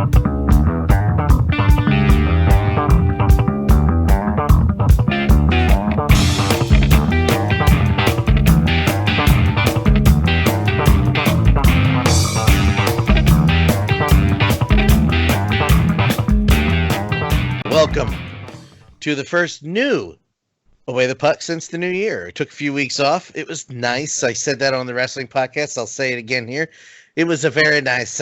Welcome to the first new Away the Puck since the new year. I took a few weeks off. It was nice. I said that on the wrestling podcast. I'll say it again here. It was a very nice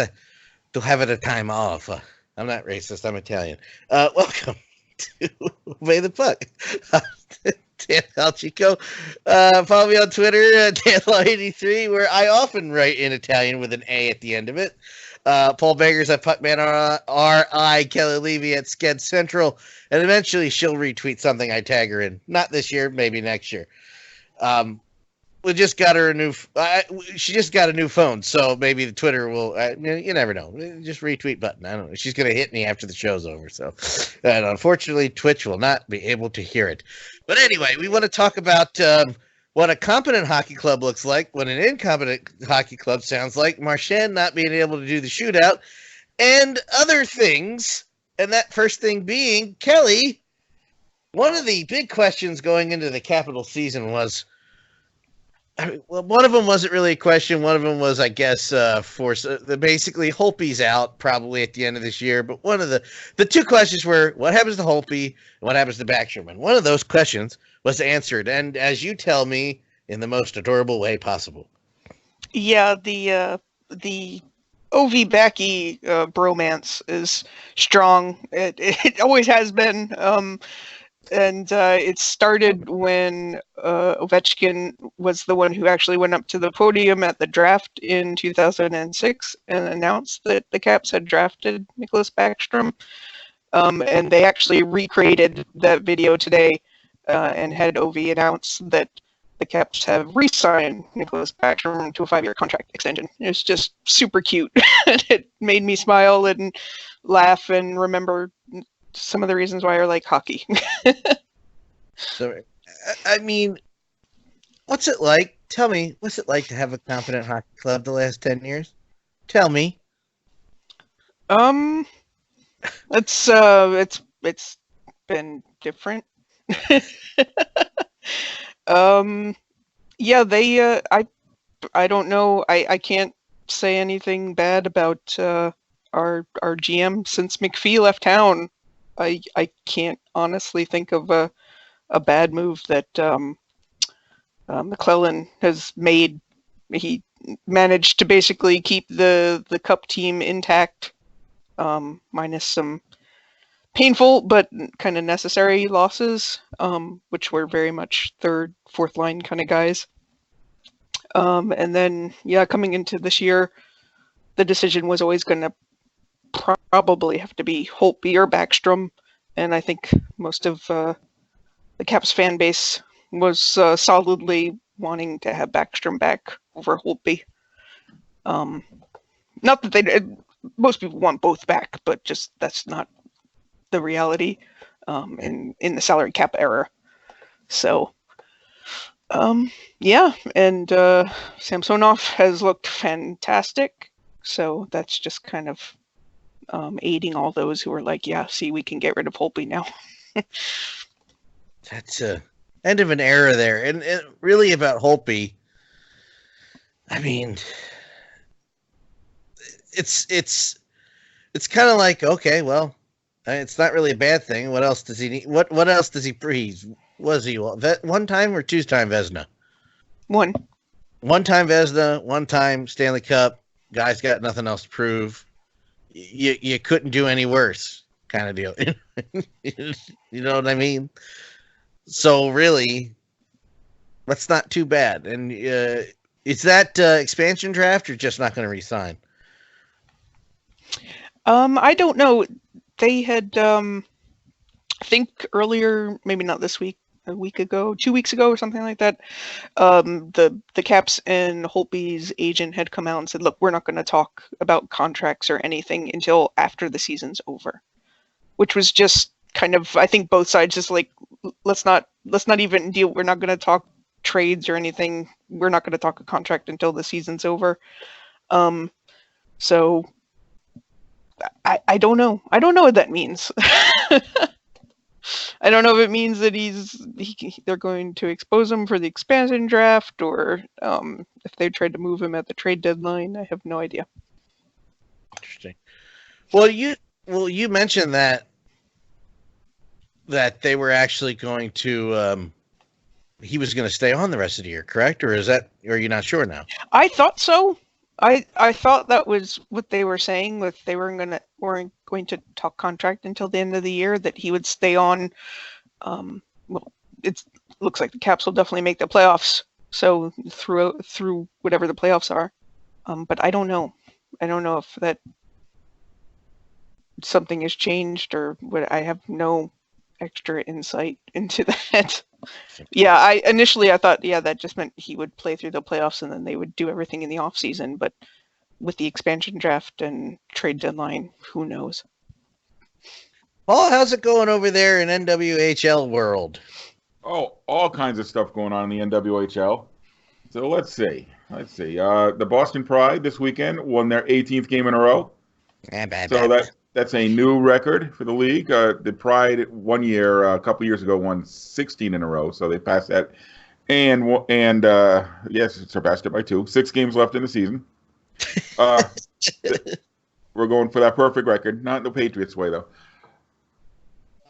to have it a time off. I'm not racist. I'm Italian. Welcome to Away the Puck. Dan Alchico. Follow me on Twitter, DanLaw83, where I often write in Italian with an A at the end of it. Paul Beggars at Puckman RI, Kelly Levy at Sked Central, and eventually she'll retweet something I tag her in. Not this year, maybe next year. We just got her a new. She just got a new phone, so maybe the Twitter will. You never know. Just retweet button. I don't know. She's gonna hit me after the show's over. So, and unfortunately, Twitch will not be able to hear it. But anyway, we want to talk about what a competent hockey club looks like, what an incompetent hockey club sounds like, Marchand not being able to do the shootout, and other things. And that first thing being, Kelly, one of the big questions going into the Capital season was, well, one of them wasn't really a question. One of them was, I guess, basically Holtby's out probably at the end of this year. But one of the two questions were, what happens to Holtby and what happens to Backstrom? And one of those questions was answered, and as you tell me, in the most adorable way possible. Yeah, the OV Backy bromance is strong. It always has been. And it started when Ovechkin was the one who actually went up to the podium at the draft in 2006 and announced that the Caps had drafted Nicklas Backstrom. And they actually recreated that video today and had OV announce that the Caps have re-signed Nicklas Backstrom to a 5-year contract extension. It was just super cute. It made me smile and laugh and remember some of the reasons why I like hockey. So, I mean, what's it like? Tell me, what's it like to have a competent hockey club the last 10 years? Tell me. It's been different. Yeah, they I don't know. I can't say anything bad about our GM since McPhee left town. I can't honestly think of a bad move that McClellan has made. He managed to basically keep the Cup team intact, minus some painful but kind of necessary losses, which were very much third, fourth line kind of guys. And then, yeah, coming into this year, the decision was always going to probably have to be Holtby or Backstrom, and I think most of the Caps fan base was solidly wanting to have Backstrom back over Holtby. Not that most people want both back, but just that's not the reality in the salary cap era. So, yeah, and Samsonov has looked fantastic, so that's just kind of aiding all those who are like, yeah, see, we can get rid of Holtby now. That's a end of an era there. And really about Holtby, I mean, it's kind of like, okay, well, it's not really a bad thing. What else does he need? What else does he breathe? Was he one time or two-time Vezina? One time Vezina, one time Stanley Cup. Guy's got nothing else to prove. You couldn't do any worse, kind of deal. You know what I mean? So really, that's not too bad. And is that expansion draft or just not going to re-sign? I don't know. They had, I think earlier, maybe not this week, a week ago, 2 weeks ago or something like that, the Caps and Holtby's agent had come out and said, look, we're not going to talk about contracts or anything until after the season's over, which was just kind of, I think both sides just like, let's not even deal. We're not going to talk trades or anything. We're not going to talk a contract until the season's over. So I don't know. I don't know what that means. I don't know if it means that they're going to expose him for the expansion draft, or if they tried to move him at the trade deadline. I have no idea. Interesting. Well, you mentioned that they were actually going to he was going to stay on the rest of the year, correct? Or are you not sure now? I thought so. I thought that was what they were saying, that they weren't going to talk contract until the end of the year, that he would stay on. Well, it looks like the Caps will definitely make the playoffs, so through whatever the playoffs are. But I don't know. I don't know if that something has changed or what. I have no extra insight into that. Yeah, I thought, that just meant he would play through the playoffs and then they would do everything in the off season. But with the expansion draft and trade deadline, who knows? Paul, how's it going over there in NWHL world? Oh, all kinds of stuff going on in the NWHL. So let's see. The Boston Pride this weekend won their 18th game in a row. So that's a new record for the league. The Pride 1 year, a couple years ago, won 16 in a row. So they passed that. And yes, surpassed it by 2. 6 games left in the season. We're going for that perfect record. Not the Patriots way, though.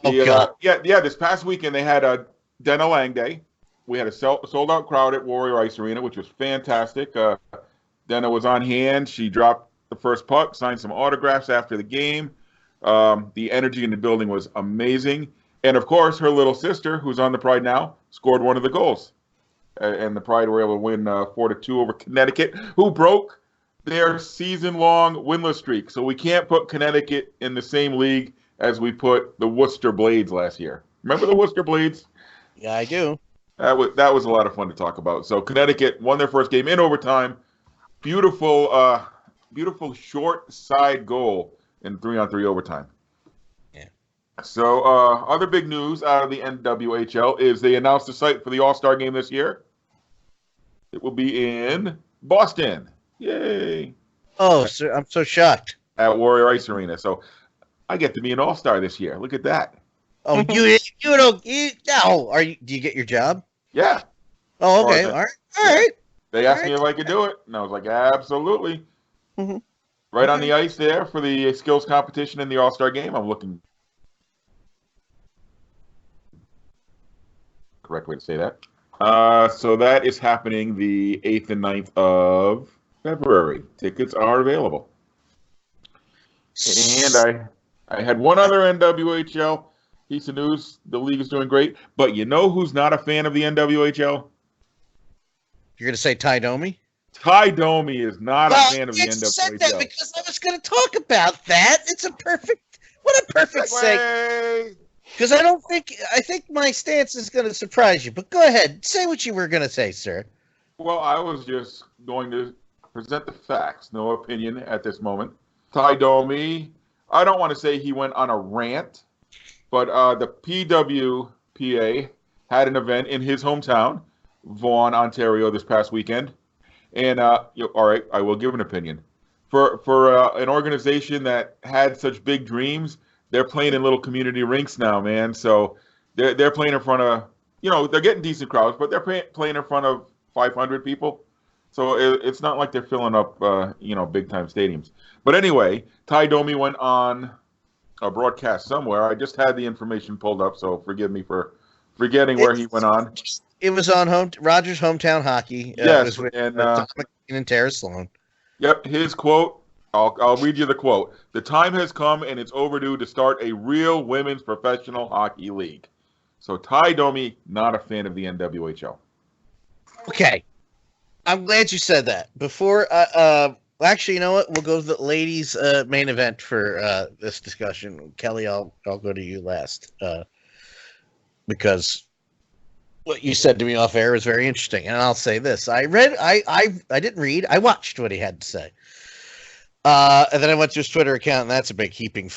This past weekend they had a Dena Lang Day. We had a sold-out crowd at Warrior Ice Arena, which was fantastic. Dena was on hand. She dropped the first puck, signed some autographs after the game. The energy in the building was amazing. And, of course, her little sister, who's on the Pride now, scored one of the goals. And the Pride were able to win 4-2 over Connecticut, who broke their season-long winless streak. So we can't put Connecticut in the same league as we put the Worcester Blades last year. Remember the Worcester Blades? Yeah, I do. That was a lot of fun to talk about. So Connecticut won their first game in overtime. Beautiful short side goal in 3-on-3 overtime. Yeah. So other big news out of the NWHL is they announced the site for the All-Star game this year. It will be in Boston. Yay! Oh, sir, I'm so shocked. At Warrior Ice Arena. So I get to be an All-Star this year. Look at that. Oh, do you get your job? Yeah. Oh, okay. All right. They asked me if I could do it, and I was like, absolutely. Mm-hmm. Right on the ice there for the skills competition in the All-Star game. I'm looking. Correct way to say that. So that is happening the 8th and 9th of February. Tickets are available. And I had one other NWHL piece of news. The league is doing great. But you know who's not a fan of the NWHL? You're going to say Ty Domi? Ty Domi is not a fan of the NWHL. Said that because I was going to talk about that. What a perfect segue. Because I think my stance is going to surprise you. But go ahead. Say what you were going to say, sir. Well, I was just going to present the facts. No opinion at this moment. Ty Domi, I don't want to say he went on a rant, but the PWPA had an event in his hometown, Vaughan, Ontario, this past weekend. And, all right, I will give an opinion. For an organization that had such big dreams, they're playing in little community rinks now, man. So they're playing in front of, they're getting decent crowds, but they're playing in front of 500 people. So it's not like they're filling up, big-time stadiums. But anyway, Ty Domi went on a broadcast somewhere. I just had the information pulled up, so forgive me for forgetting where he went on. It was on Rogers Hometown Hockey. Yes, and Tom McKean and Tara Sloan. Yep, his quote. I'll read you the quote. "The time has come, and it's overdue to start a real women's professional hockey league." So Ty Domi, not a fan of the NWHL. Okay, I'm glad you said that. Before, actually, you know what? We'll go to the ladies' main event for this discussion. Kelly, I'll go to you last because what you said to me off air was very interesting, and I'll say this: I didn't read. I watched what he had to say, and then I went to his Twitter account, and that's a big heaping.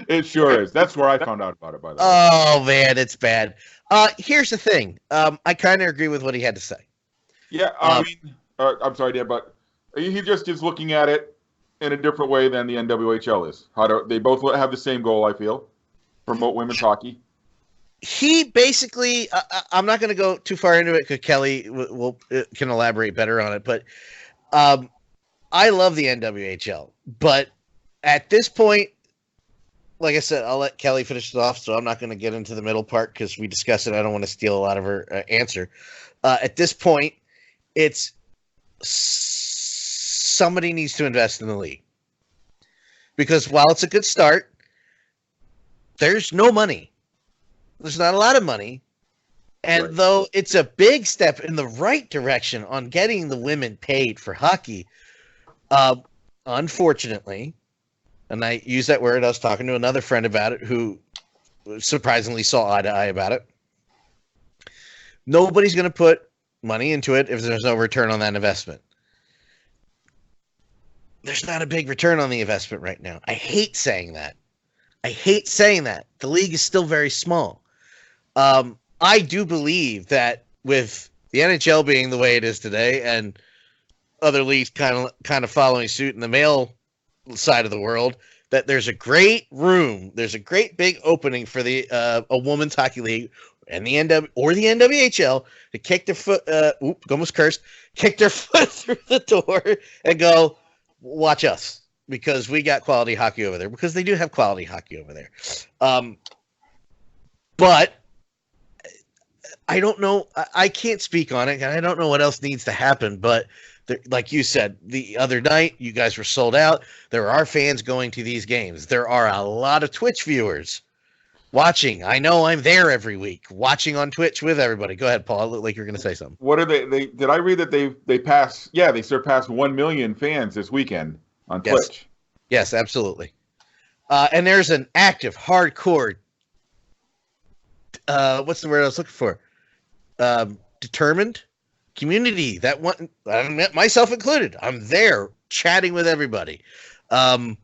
It sure is. That's where I found out about it. By the way. Oh man, it's bad. Here's the thing. I kind of agree with what he had to say. Yeah, I mean, I'm sorry, Dan, but he just is looking at it. in a different way than the NWHL is? They both have the same goal, I feel, promote women's hockey. He basically, I'm not going to go too far into it because Kelly can elaborate better on it. But I love the NWHL. But at this point, like I said, I'll let Kelly finish it off. So I'm not going to get into the middle part because we discussed it. I don't want to steal a lot of her answer. At this point, it's somebody needs to invest in the league. Because while it's a good start, there's no money. There's not a lot of money. And right. Though it's a big step in the right direction on getting the women paid for hockey, unfortunately, and I use that word, I was talking to another friend about it who surprisingly saw eye to eye about it. Nobody's going to put money into it if there's no return on that investment. There's not a big return on the investment right now. I hate saying that. The league is still very small. I do believe that with the NHL being the way it is today and other leagues kind of following suit in the male side of the world, that there's a great room, there's a great big opening for the a women's hockey league and the NWHL to kick their foot kick their foot through the door and go, watch us, because we got quality hockey over there, because they do have quality hockey over there. But I don't know. I can't speak on it, and I don't know what else needs to happen. But like you said, the other night, you guys were sold out. There are fans going to these games. There are a lot of Twitch viewers watching. I know I'm there every week, watching on Twitch with everybody. Go ahead, Paul. It looked like you're going to say something. What are they? Did I read that they surpassed 1 million fans this weekend on Twitch? Yes, absolutely. And there's an active, hardcore. What's the word I was looking for? Determined community that one, myself included. I'm there chatting with everybody. I'm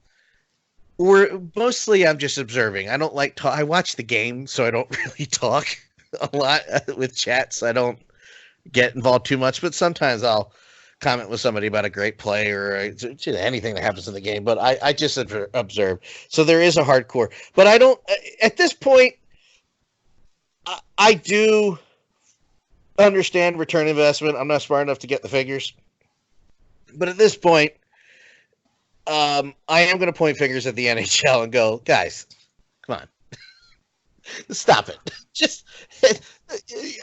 just observing. I don't like talk. I watch the game, so I don't really talk a lot with chats. I don't get involved too much, but sometimes I'll comment with somebody about a great play or anything that happens in the game. But I just observe. So there is a hardcore, but I don't at this point. I do understand return investment. I'm not smart enough to get the figures. But at this point, I am going to point fingers at the NHL and go, guys, come on. Stop it. Just,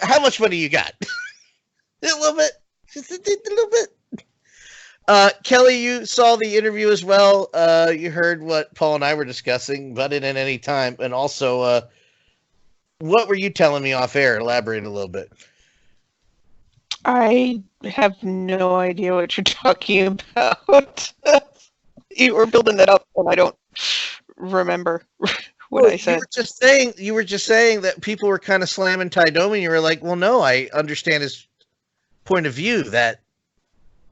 how much money you got? A little bit. Just a little bit. Kelly, you saw the interview as well. You heard what Paul and I were discussing, but in any time. And also, what were you telling me off air? Elaborate a little bit. I have no idea what you're talking about. You were building that up, and I don't remember what I said. You were just saying that people were kind of slamming Ty Domi. You were like, well, no, I understand his point of view that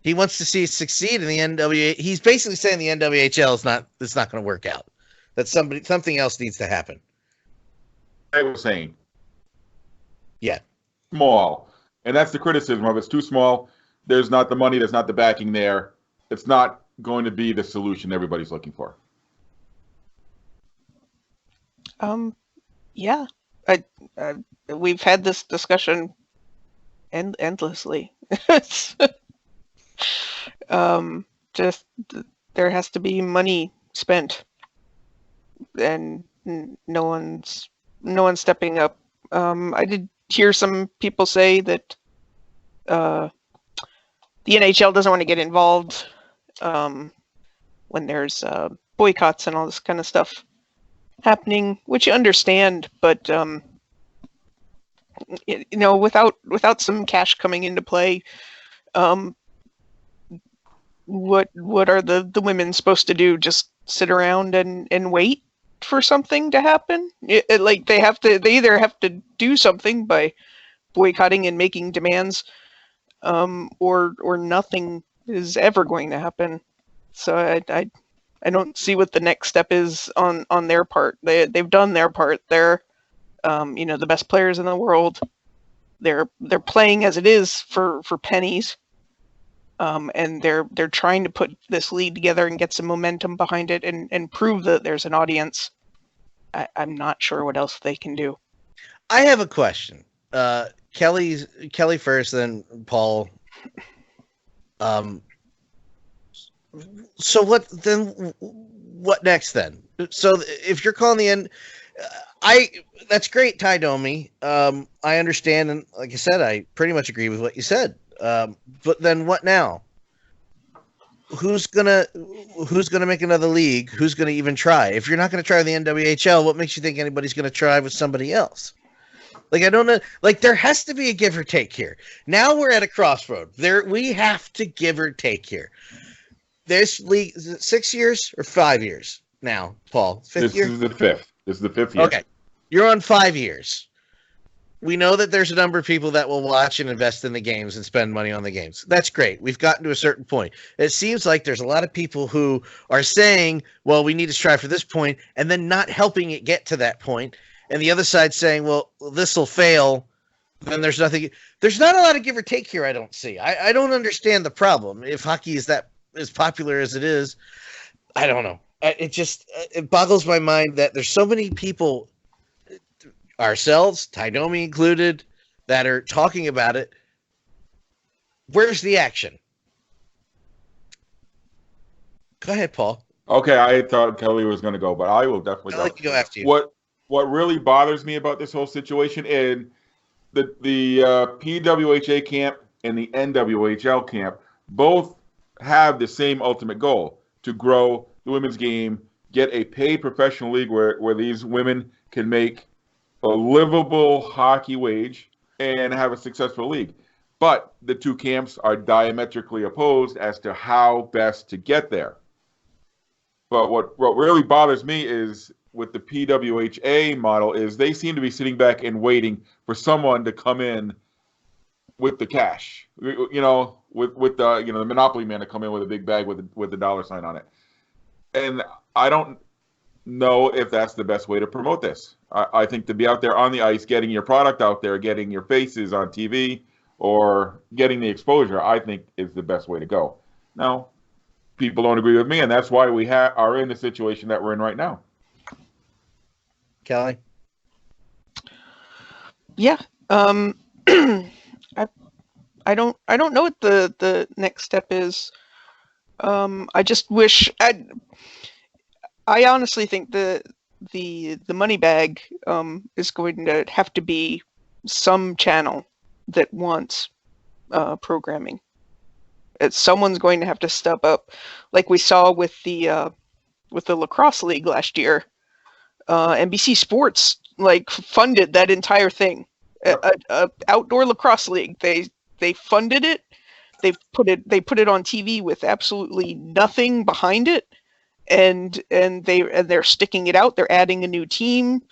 he wants to see it succeed in the NWA. He's basically saying the NWHL it's not going to work out. That something else needs to happen. I was saying. Yeah. Small. And that's the criticism of it. It's too small. There's not the money. There's not the backing there. It's not going to be the solution everybody's looking for. Yeah. We've had this discussion endlessly. Just there has to be money spent, and no one's stepping up. I did hear some people say that the NHL doesn't want to get involved when there's boycotts and all this kind of stuff happening, which you understand, but without some cash coming into play, what are the women supposed to do? Just sit around and wait for something to happen? They either have to do something by boycotting and making demands, or nothing is ever going to happen. So I don't see what the next step is on their part. They've done their part. They're the best players in the world. They're playing as it is for pennies. and they're trying to put this league together and get some momentum behind it and prove that there's an audience. I'm not sure what else they can do. I have a question. Kelly first, then Paul. So what next then? So if you're calling the end, that's great, Ty Domi. I understand, and like I said, I pretty much agree with what you said. But then what now? Who's gonna make another league? Who's gonna even try? If you're not gonna try the NWHL, what makes you think anybody's gonna try with somebody else? Like, I don't know. Like, there has to be a give or take here. Now we're at a crossroad. We have to give or take here. This league, is it 6 years or 5 years now, Paul? Fifth year? This is the fifth. This is the 5th year. Okay. You're on 5 years. We know that there's a number of people that will watch and invest in the games and spend money on the games. That's great. We've gotten to a certain point. It seems like there's a lot of people who are saying, well, we need to strive for this point, and then not helping it get to that point. And the other side saying, well, this will fail. Then there's nothing. There's not a lot of give or take here, I don't see. I don't understand the problem. If hockey is that as popular as it is, I don't know. It boggles my mind that there's so many people, ourselves, Ty Domi included, that are talking about it. Where's the action? Go ahead, Paul. Okay, I thought Kelly was going to go, but I will definitely I'd like to go after you. What really bothers me about this whole situation is the PWHA camp and the NWHL camp both have the same ultimate goal: to grow the women's game, get a paid professional league where these women can make a livable hockey wage and have a successful league. But the two camps are diametrically opposed as to how best to get there. But what really bothers me is with the PWHA model is they seem to be sitting back and waiting for someone to come in with the cash, with the the monopoly man to come in with a big bag with the dollar sign on it. And I don't know if that's the best way to promote this. I think to be out there on the ice, getting your product out there, getting your faces on TV, or getting the exposure, I think is the best way to go. Now, people don't agree with me, and that's why we are in the situation that we're in right now. Kelly? Yeah. I don't know what the next step is. I just wish I honestly think the money bag is going to have to be some channel that wants programming. Someone's going to have to step up, like we saw with the lacrosse league last year. NBC Sports funded that entire thing. A outdoor lacrosse league. They funded it. They put it on TV with absolutely nothing behind it, and they're sticking it out. They're adding a new team,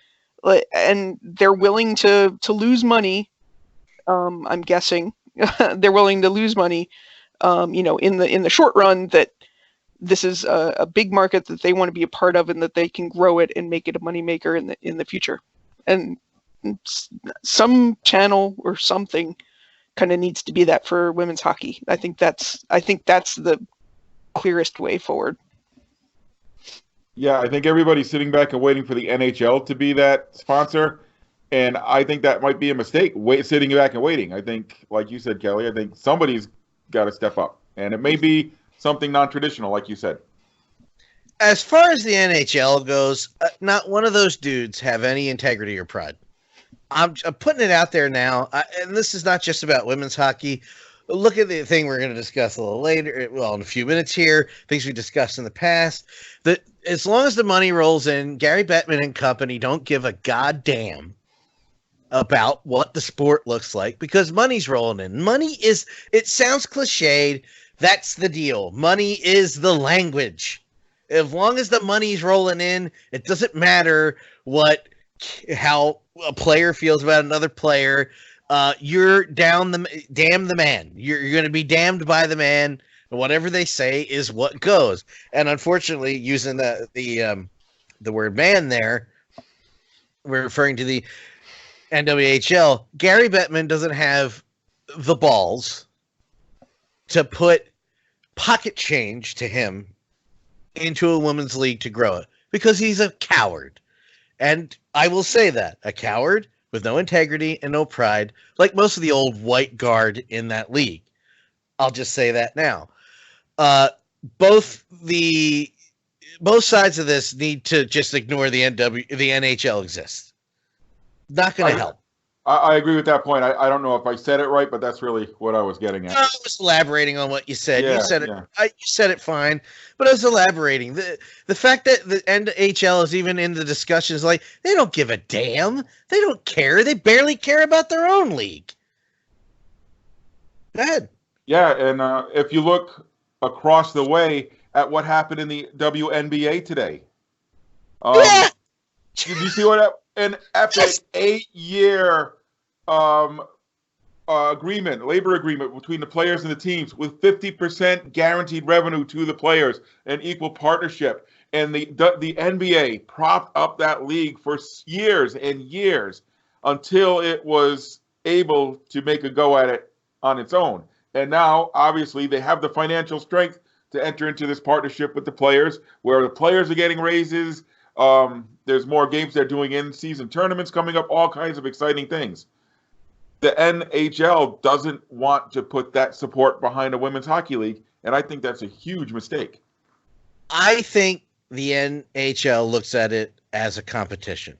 and they're willing to lose money. I'm guessing they're willing to lose money. In the short run, that this is a big market that they want to be a part of, and that they can grow it and make it a moneymaker in the future. And some channel or something kind of needs to be that for women's hockey. I think that's the clearest way forward. Yeah, I think everybody's sitting back and waiting for the NHL to be that sponsor, and I think that might be a mistake. Sitting back and waiting. I think, like you said, Kelly, I think somebody's got to step up, and it may be something non-traditional, like you said. As far as the NHL goes, not one of those dudes have any integrity or pride. I'm putting it out there now, and this is not just about women's hockey. Look at the thing we're going to discuss a little later, well, in a few minutes here, things we discussed in the past. That as long as the money rolls in, Gary Bettman and company don't give a goddamn about what the sport looks like, because money's rolling in. Money is, it sounds cliched, that's the deal. Money is the language. As long as the money's rolling in, it doesn't matter how a player feels about another player. You're damn the man. You're going to be damned by the man. And whatever they say is what goes. And unfortunately, using the word man there, we're referring to the NWHL. Gary Bettman doesn't have the balls to put pocket change to him into a women's league to grow it because he's a coward. And I will say that, a coward with no integrity and no pride, like most of the old white guard in that league. I'll just say that now. Both sides of this need to just ignore the NHL exists. Not going to help. I agree with that point. I don't know if I said it right, but that's really what I was getting at. I was elaborating on what you said. Yeah, you said it. yeah. You said it fine, but I was elaborating. The fact that the NHL is even in the discussions, like they don't give a damn. They don't care. They barely care about their own league. Go ahead. Yeah, and if you look across the way at what happened in the WNBA today, Yeah. did you see what an epic 8-year labor agreement between the players and the teams with 50% guaranteed revenue to the players and equal partnership. And the NBA propped up that league for years and years until it was able to make a go at it on its own. And now, obviously, they have the financial strength to enter into this partnership with the players, where the players are getting raises. There's more games they're doing in-season tournaments coming up, all kinds of exciting things. The NHL doesn't want to put that support behind a women's hockey league, and I think that's a huge mistake. I think the NHL looks at it as a competition.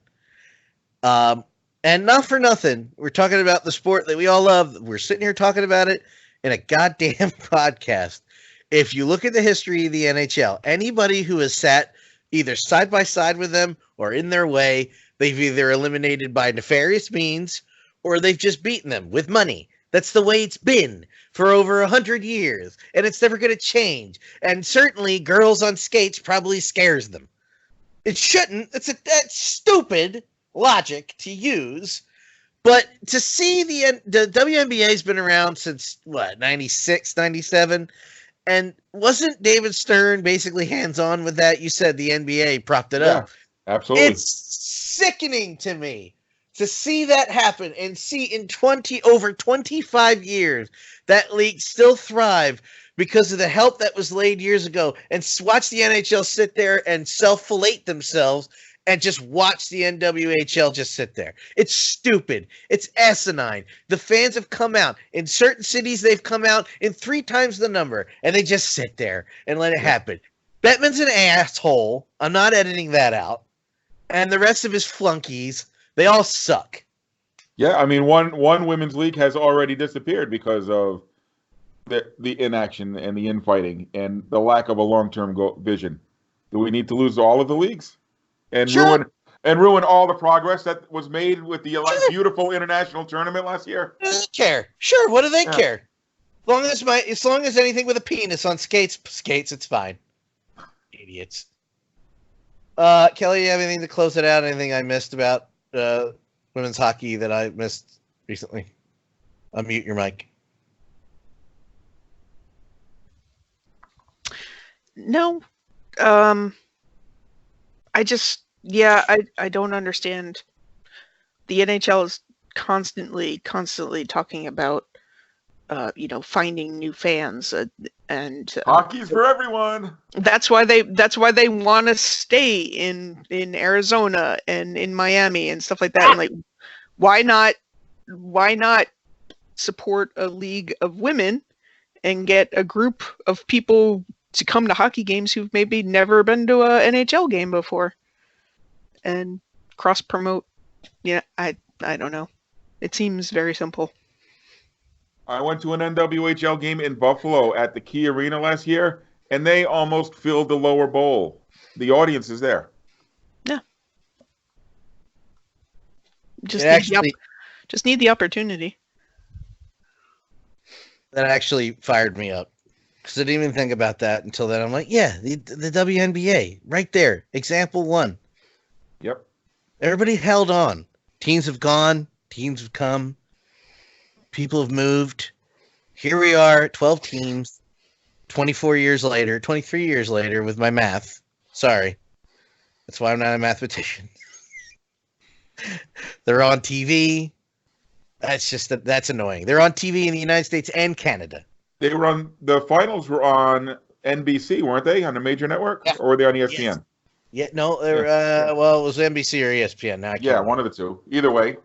And not for nothing, we're talking about the sport that we all love. We're sitting here talking about it in a goddamn podcast. If you look at the history of the NHL, anybody who has sat either side by side with them or in their way, they've either eliminated by nefarious means or they've just beaten them with money. That's the way it's been for over 100 years, and it's never going to change. And certainly, girls on skates probably scares them. It shouldn't. That's stupid logic to use. But to see the WNBA's been around since, 96, 97? And wasn't David Stern basically hands-on with that? You said the NBA propped it up. Absolutely. It's sickening to me to see that happen and see in over 25 years that league still thrive because of the help that was laid years ago, and watch the NHL sit there and self-fillet themselves and just watch the NWHL just sit there. It's stupid. It's asinine. The fans have come out. In certain cities, they've come out in 3 times the number, and they just sit there and let it happen. Bettman's an asshole. I'm not editing that out. And the rest of his flunkies, they all suck. Yeah, I mean, one women's league has already disappeared because of the inaction and the infighting and the lack of a long-term vision. Do we need to lose all of the leagues and ruin all the progress that was made with the beautiful international tournament last year? They don't care. Sure, what do they care? As long as anything with a penis on skates, it's fine. Idiots. Kelly, you have anything to close it out? Anything I missed about women's hockey that I missed recently? Unmute your mic. No. I don't understand. The NHL is constantly talking about, finding new fans, and hockey's for everyone. That's why they want to stay in Arizona and in Miami and stuff like that. And like, why not support a league of women and get a group of people to come to hockey games who've maybe never been to a NHL game before, and cross promote? Yeah, I don't know. It seems very simple. I went to an NWHL game in Buffalo at the Key Arena last year, and they almost filled the lower bowl. The audience is there. Yeah. Just need the opportunity. That actually fired me up. Because I didn't even think about that until then. I'm like, yeah, the WNBA, right there. Example 1. Yep. Everybody held on. Teams have gone. Teams have come. People have moved. Here we are, 12 teams, 23 years later with my math. Sorry. That's why I'm not a mathematician. They're on TV. That's annoying. They're on TV in the United States and Canada. The finals were on NBC, weren't they? On a major network, Yeah. or were they on ESPN? Yes. Yeah, no, well, it was NBC or ESPN. Now I Yeah, can't one of the two. Either way,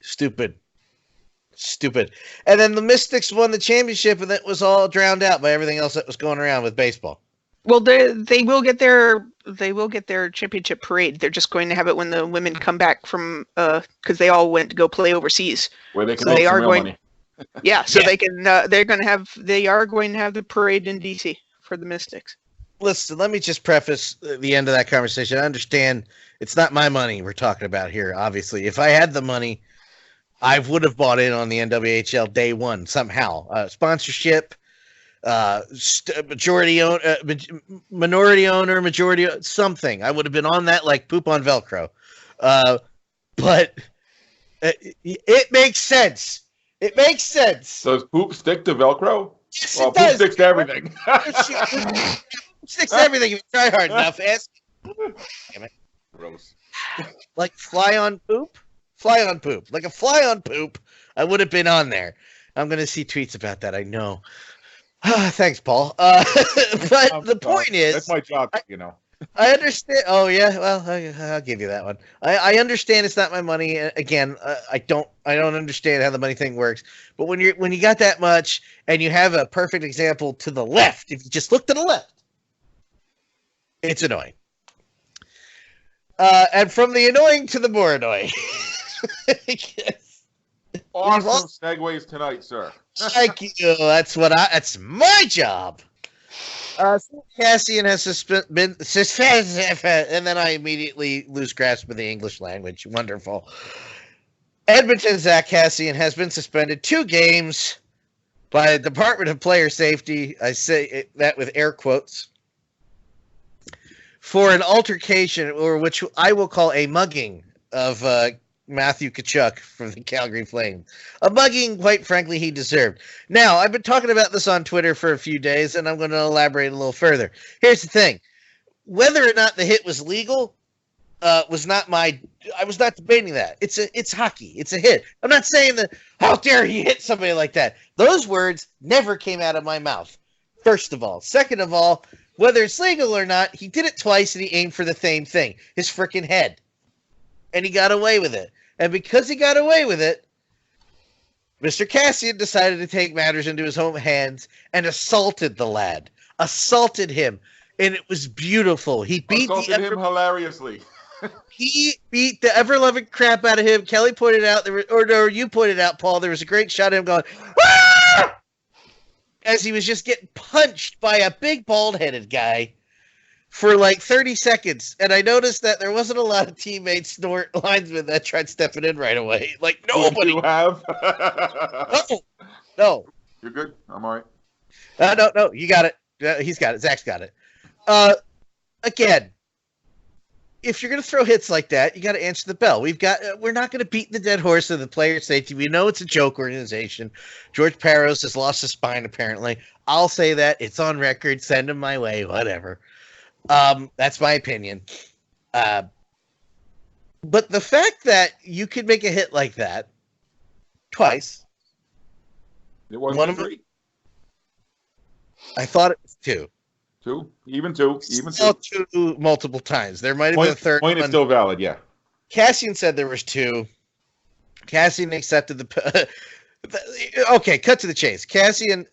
Stupid. And then the Mystics won the championship, and that was all drowned out by everything else that was going around with baseball. Well, they will get their championship parade. They're just going to have it when the women come back from because they all went to go play overseas. where they can So make they some are real going- money. Yeah, so Yeah. they are going to have the parade in DC for the Mystics. Listen, let me just preface the end of that conversation. I understand it's not my money we're talking about here, obviously. If I had the money, I would have bought in on the NWHL day one somehow. Sponsorship, minority owner, something. I would have been on that like poop on Velcro. But it makes sense. It makes sense. Does poop stick to Velcro? Yes, Well, it poop does. sticks to everything. Sticks to everything if you try hard enough. Ask Gross. like fly on poop, like a fly on poop. I would have been on there. I'm gonna see tweets about that. I know. Thanks, Paul. But the point is, that's my job, you know. I understand. Oh yeah, well, I'll give you that one. I understand it's not my money. Again, I don't understand how the money thing works. But when you got that much and you have a perfect example to the left, if you just look to the left, it's annoying. And from the annoying to the more annoying. Awesome segues tonight, sir. Thank you. That's my job. Cassian has been suspended, and then I immediately lose grasp of the English language. Wonderful. Edmonton's Zach Cassian has been suspended 2 games by the Department of Player Safety. I say that with air quotes. For an altercation, or which I will call a mugging of Matthew Tkachuk from the Calgary Flames. A mugging, quite frankly, he deserved. Now, I've been talking about this on Twitter for a few days, and I'm going to elaborate a little further. Here's the thing. Whether or not the hit was legal was not I was not debating that. It's hockey. It's a hit. I'm not saying that, how dare he hit somebody like that. Those words never came out of my mouth, first of all. Second of all, whether it's legal or not, he did it twice, and he aimed for the same thing, his freaking head. And he got away with it. And because he got away with it, Mr. Cassian decided to take matters into his own hands and assaulted the lad. Assaulted him. And it was beautiful. He beat Assaulted him hilariously. He beat the ever-loving crap out of him. Kelly pointed out, or you pointed out, Paul, there was a great shot of him going, "Ah!" as he was just getting punched by a big bald-headed guy for like 30 seconds. And I noticed that there wasn't a lot of teammates nor linesmen that tried stepping in right away. Like, nobody. You have? No. You're good? I'm all right. No, you got it. He's got it. Zach's got it. Again, if you're going to throw hits like that, you got to answer the bell. We're not going to beat the dead horse of the player safety. We know it's a joke organization. George Parros has lost his spine, apparently. I'll say that. It's on record. Send him my way. Whatever. That's my opinion. But the fact that you could make a hit like that twice. It wasn't One of 3. I thought it was 2. 2? Even 2. Even 2. Saw 2 multiple times. There might have been a third Point is one. still valid, yeah. Cassian said there was 2. Cassian accepted the okay, cut to the chase. Cassian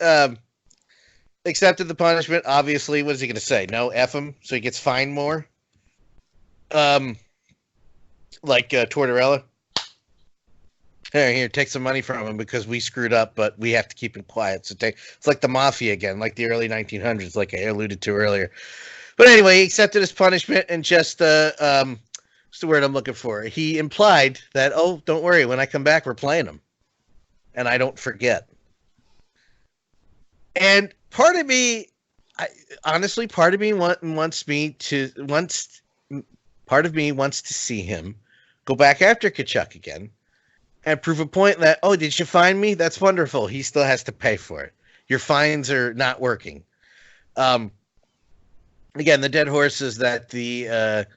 accepted the punishment. Obviously, what is he going to say? No, F him, so he gets fined more? Like Tortorella? Here, take some money from him because we screwed up, but we have to keep him quiet. So it's like the mafia again, like the early 1900s, like I alluded to earlier. But anyway, he accepted his punishment and just, what's the word I'm looking for? He implied that, oh, don't worry, when I come back, we're playing him. And I don't forget. And part of me, honestly, part of me wants to see him go back after Tkachuk again and prove a point that, oh, did you find me? That's wonderful. He still has to pay for it. Your fines are not working. Again, the dead horse is that the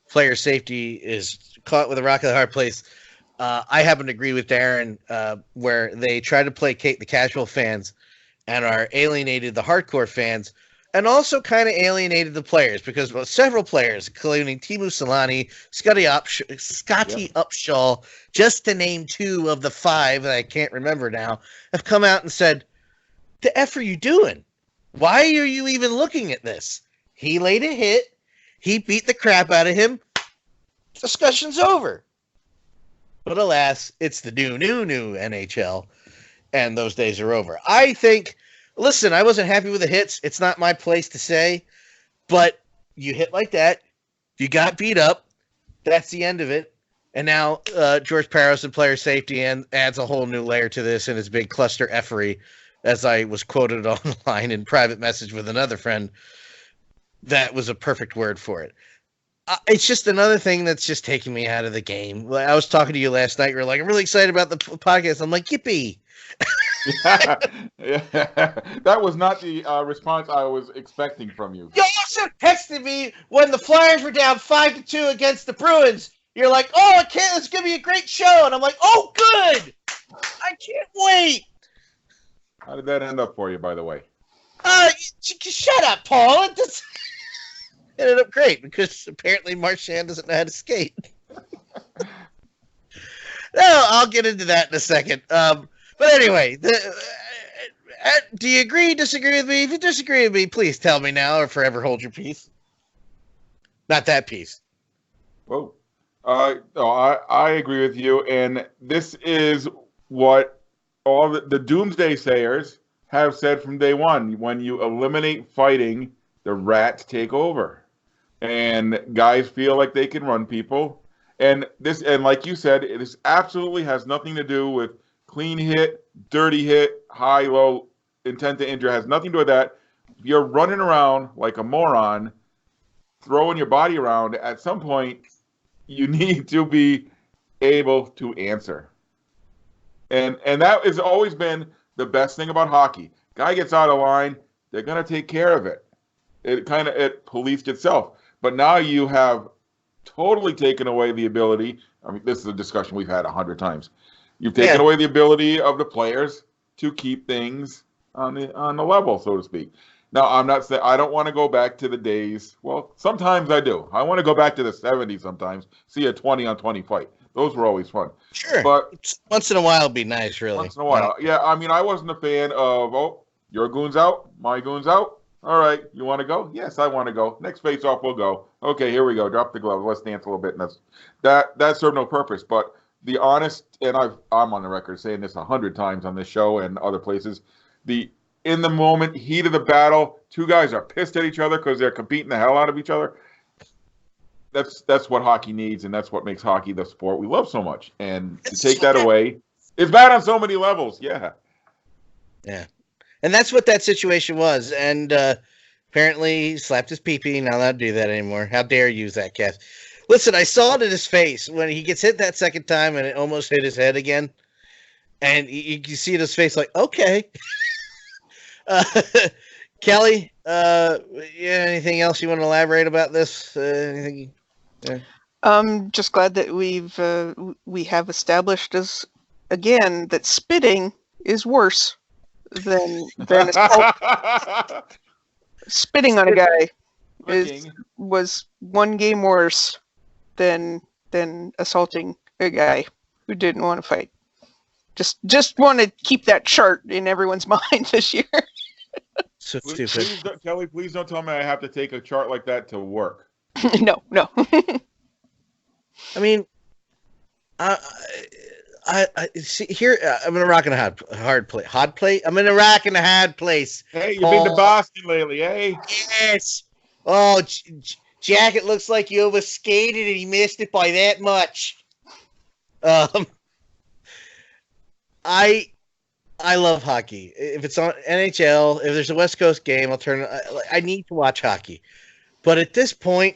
player safety is caught with a rock in the hard place. I happen to agree with Darren where they try to placate the casual fans and are alienated the hardcore fans, and also kind of alienated the players because several players, including Teemu Selanne, Scotty Upshall, just to name 2 of the 5 that I can't remember now, have come out and said, "The F are you doing? Why are you even looking at this? He laid a hit. He beat the crap out of him. Discussion's over." But alas, it's the new NHL, and those days are over. I think, listen, I wasn't happy with the hits. It's not my place to say, but you hit like that, you got beat up, that's the end of it. And now George Parros and player safety adds a whole new layer to this and his big cluster effery, as I was quoted online in private message with another friend. That was a perfect word for it. It's just another thing that's just taking me out of the game. I was talking to you last night. You were like, "I'm really excited about the podcast." I'm like, "Yippee." Yeah. That was not the response I was expecting from you. You also texted me when the Flyers were down 5-2 against the Bruins. You're like, "Oh, it's going to be a great show." And I'm like, "Oh, good. I can't wait." How did that end up for you, by the way? Shut up, Paul. It ended up great because apparently Marchand doesn't know how to skate. No, I'll get into that in a second. But anyway, do you agree, disagree with me? If you disagree with me, please tell me now or forever hold your peace. Not that peace. Whoa. No, I agree with you. And this is what all the doomsday sayers have said from day one. When you eliminate fighting, the rats take over. And guys feel like they can run people. And like you said, this absolutely has nothing to do with clean hit, dirty hit, high, low, intent to injure. It has nothing to do with that. If you're running around like a moron, throwing your body around, at some point, you need to be able to answer. And that has always been the best thing about hockey. Guy gets out of line, they're going to take care of it. It policed itself. But now you have totally taken away the ability. I mean, this is a discussion we've had 100 times. You've taken away the ability of the players to keep things on the level, so to speak. Now, I'm not saying I don't want to go back to the days. Well, sometimes I do. I want to go back to the 70s sometimes, see a 20-on-20 fight. Those were always fun. Sure. But once in a while would be nice, really. Once in a while. Yeah, I mean, I wasn't a fan of, your goon's out, my goon's out. All right, you want to go? Yes, I want to go. Next face-off, we'll go. Okay, here we go. Drop the glove. Let's dance a little bit. And that served no purpose. But the honest, and I'm on the record saying this 100 times on this show and other places, in the moment, heat of the battle, 2 guys are pissed at each other because they're competing the hell out of each other. That's what hockey needs, and that's what makes hockey the sport we love so much. And to take that away, it's bad on so many levels. Yeah. Yeah. And that's what that situation was. And apparently he slapped his pee-pee. Not allowed to do that anymore. How dare you use that, Kath? Listen, I saw it in his face when he gets hit that second time and it almost hit his head again. And you see it in his face like, okay. Kelly, anything else you want to elaborate about this? Anything? Yeah. I'm just glad that we have established again that spitting is worse than spitting on a guy was 1 game worse than assaulting a guy who didn't want to fight. Just want to keep that chart in everyone's mind this year. So stupid. Kelly, please don't tell me I have to take a chart like that to work. No. I mean, I see here. I'm in a rock and a hard place. Hard place. I'm in a rock and a hard place. Hey, you've been to Boston lately, eh? Yes. Oh, Jack, it looks like you overskated and he missed it by that much. I love hockey. If it's on NHL, if there's a West Coast game, I'll turn. I need to watch hockey, but at this point,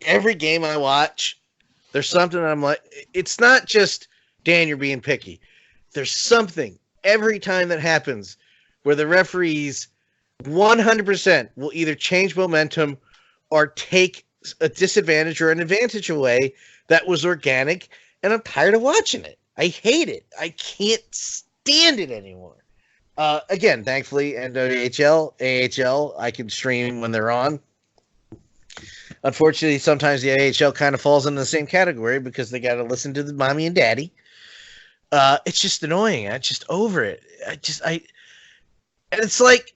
every game I watch, there's something I'm like. It's not just Dan, you're being picky. There's something every time that happens where the referees 100% will either change momentum or take a disadvantage or an advantage away that was organic, and I'm tired of watching it. I hate it. I can't stand it anymore. Again, thankfully, NWHL, AHL, I can stream when they're on. Unfortunately, sometimes the AHL kind of falls into the same category because they got to listen to the mommy and daddy. It's just annoying. I'm just over it. And it's like,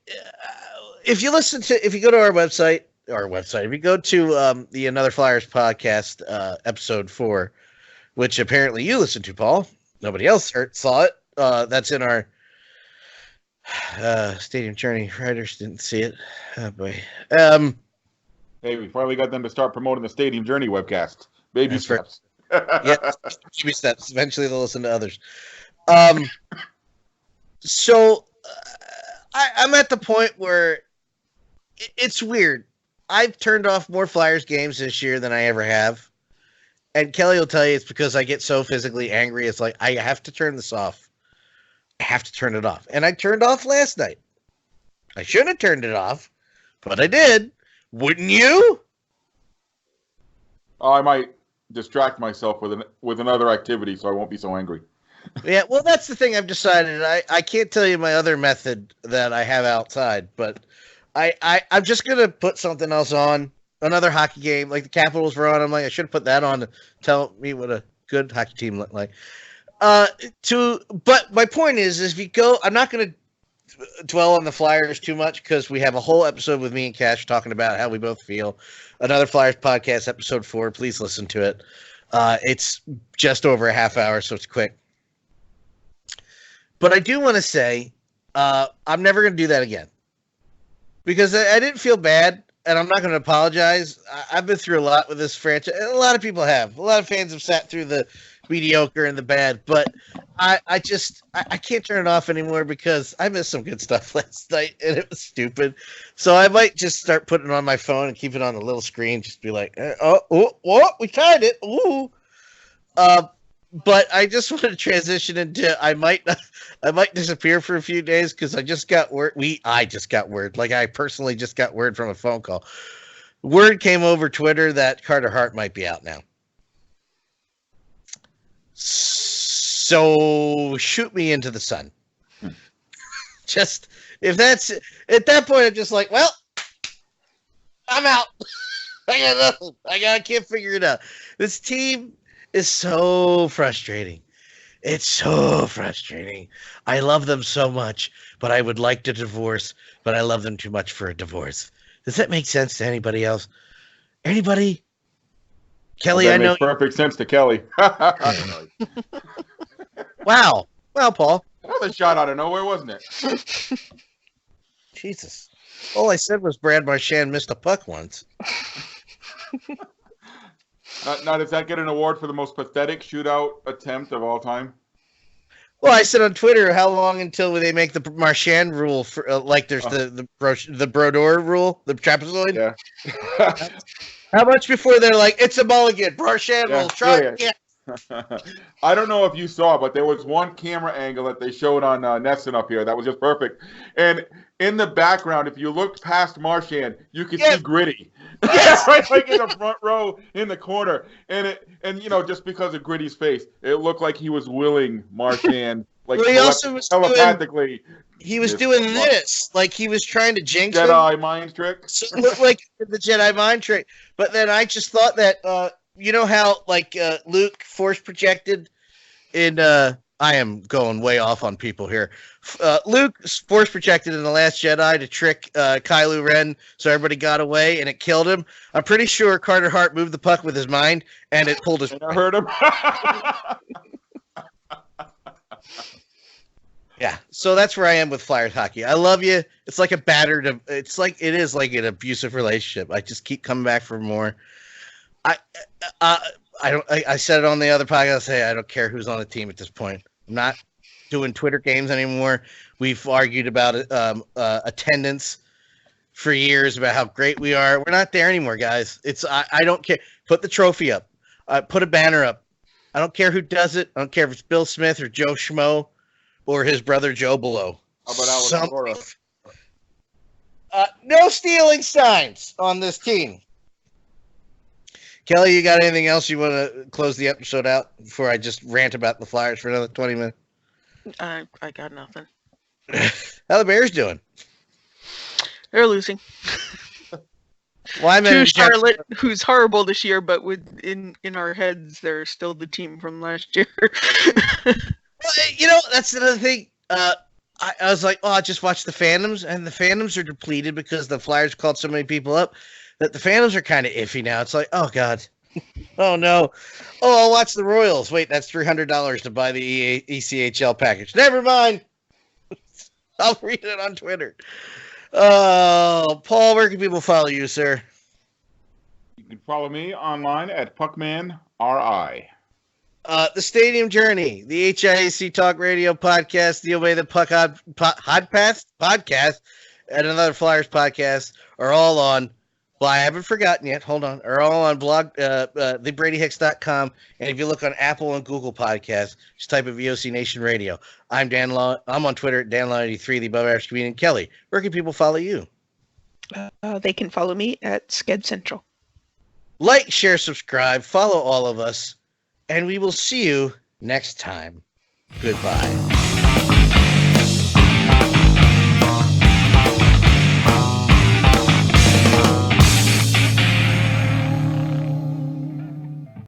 if you go to our website, if you go to the Another Flyers podcast, episode 4, which apparently you listened to, Paul. Nobody else saw it. That's in our Stadium Journey. Writers didn't see it. Oh boy. Hey, we finally got them to start promoting the Stadium Journey webcast. Baby That's right. steps. Yeah, baby steps. Eventually, they'll listen to others. So I'm at the point where it's weird. I've turned off more Flyers games this year than I ever have, and Kelly will tell you it's because I get so physically angry. It's like I have to turn this off. I have to turn it off, and I turned off last night. I shouldn't have turned it off, but I did. Wouldn't you? I might distract myself with another activity, so I won't be so angry. Yeah, well, that's the thing I've decided. I can't tell you my other method that I have outside, but I'm just going to put something else on, another hockey game, like the Capitals were on. I'm like, I should have put that on to tell me what a good hockey team looked like. But my point is if you go, I'm not going to dwell on the Flyers too much because we have a whole episode with me and Cash talking about how we both feel. Another Flyers podcast, episode 4. Please listen to it. It's just over a half hour, so it's quick. But I do want to say I'm never going to do that again because I didn't feel bad, and I'm not going to apologize. I've been through a lot with this franchise. A lot of people have. A lot of fans have sat through the mediocre and the bad, but I can't turn it off anymore because I missed some good stuff last night and it was stupid. So I might just start putting it on my phone and keep it on the little screen, just be like, we tried it. Ooh. But I just want to transition into I might disappear for a few days because I just got word. I just got word. Like I personally just got word from a phone call. Word came over Twitter that Carter Hart might be out now. So shoot me into the sun. Just if that's at that point, I'm just like, well, I'm out. I can't figure it out. This team is so frustrating. It's so frustrating. I love them so much, but I would like to divorce, but I love them too much for a divorce. Does that make sense to anybody else? Anybody? Kelly, that I know. Makes perfect sense to Kelly. Wow. Well, Paul. That was a shot out of nowhere, wasn't it? Jesus. All I said was Brad Marchand missed a puck once. Now, does that get an award for the most pathetic shootout attempt of all time? Well, I said on Twitter, how long until they make the Marchand rule for like there's the Brodeur rule, the trapezoid? Yeah. How much before they're like, it's a mulligan, Marchand rule, try it again. I don't know if you saw, but there was one camera angle that they showed on Nesson up here that was just perfect. And in the background, if you looked past Marchand, you could see Gritty. Yes. Right, like in the front row in the corner. And just because of Gritty's face, it looked like he was willing Marchand like well, he also was telepathically. He was doing this, like he was trying to jinx Jedi him. mind trick. So it looked like the Jedi mind trick. But then I just thought that you know how like Luke force projected in I am going way off on people here. Luke force projected in The Last Jedi to trick Kylo Ren so everybody got away and it killed him. I'm pretty sure Carter Hart moved the puck with his mind and it pulled his. And I heard him. Yeah, so that's where I am with Flyers hockey. I love you. It's like a battered. It's like it is like an abusive relationship. I just keep coming back for more. I said it on the other podcast. Hey, I don't care who's on the team at this point. I'm not doing Twitter games anymore. We've argued about attendance for years about how great we are. We're not there anymore, guys. I don't care. Put the trophy up. Put a banner up. I don't care who does it. I don't care if it's Bill Smith or Joe Schmo or his brother Joe Below. How about Alex Cora? No stealing signs on this team. Kelly, you got anything else you want to close the episode out before I just rant about the Flyers for another 20 minutes? I got nothing. How the Bears doing? They're losing Wyman to and Jeff- Charlotte, who's horrible this year, but in our heads, they're still the team from last year. Well, you know, that's another thing. I was like, oh, I just watched the Phantoms, and the Phantoms are depleted because the Flyers called so many people up that the Phantoms are kind of iffy now. It's like, oh, God. Oh, no. Oh, I'll watch the Royals. Wait, that's $300 to buy the ECHL package. Never mind. I'll read it on Twitter. Oh, Paul, where can people follow you, sir? You can follow me online at PuckmanRI. The Stadium Journey, the HIAC Talk Radio podcast, the Obey the Puck podcast, and another Flyers podcast are all on. Well, I haven't forgotten yet. Hold on. Are all on blog, thebradyhicks.com. And if you look on Apple and Google Podcasts, just type in VOC Nation Radio. I'm Dan Law. I'm on Twitter at DanLaw83, the above average comedian. Kelly, where can people follow you? They can follow me at Sked Central. Like, share, subscribe, follow all of us, and we will see you next time. Goodbye.